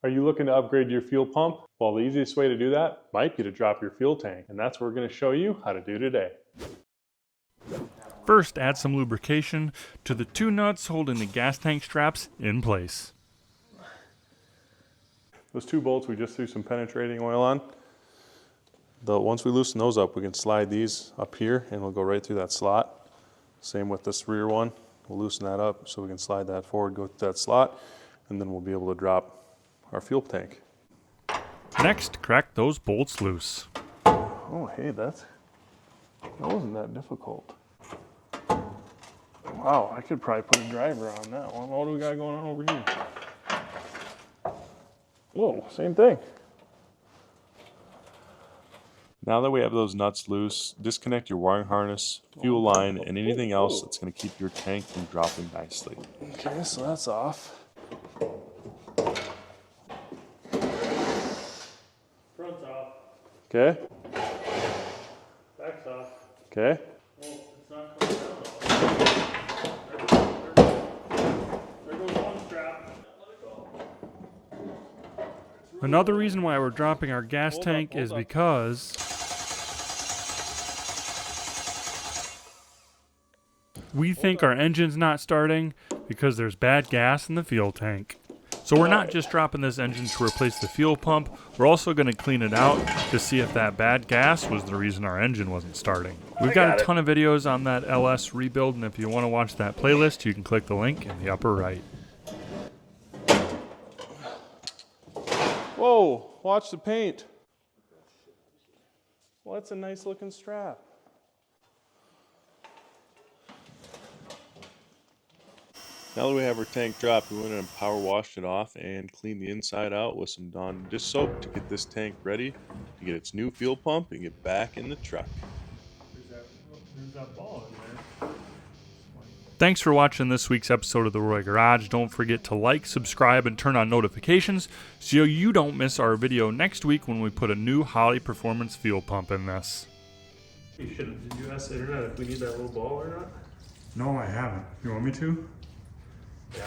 Are you looking to upgrade your fuel pump? Well, the easiest way to do that might be to drop your fuel tank, and that's what we're going to show you how to do today. First, add some lubrication to the two nuts holding the gas tank straps in place. Those two bolts we just threw some penetrating oil on. Once we loosen those up, we can slide these up here and we'll go right through that slot. Same with this rear one. We'll loosen that up so we can slide that forward, go through that slot, and then we'll be able to drop our fuel tank. Next, crack those bolts loose. Oh, hey, that wasn't that difficult. Wow, I could probably put a driver on that one. What do we got going on over here? Whoa, same thing. Now that we have those nuts loose, disconnect your wiring harness, fuel line, and anything else that's going to keep your tank from dropping nicely. Okay, so that's off. Front's off. Okay. Back's off. Okay. Well, it's not coming down though. There goes one strap. Another reason why we're dropping our gas tank is because we think our engine's not starting because there's bad gas in the fuel tank. So we're not just dropping this engine to replace the fuel pump, we're also going to clean it out to see if that bad gas was the reason our engine wasn't starting. We've got a ton of videos on that LS rebuild, and if you want to watch that playlist, you can click the link in the upper right. Whoa, watch the paint. Well, that's a nice looking strap. Now that we have our tank dropped, we went in and power washed it off and cleaned the inside out with some Dawn dish soap to get this tank ready to get its new fuel pump and get back in the truck. There's that ball in there. Thanks for watching this week's episode of The Roy Garage. Don't forget to like, subscribe, and turn on notifications so you don't miss our video next week when we put a new Holley Performance fuel pump in this. Did you ask the internet if we need that little ball or not? No, I haven't. You want me to? Yeah.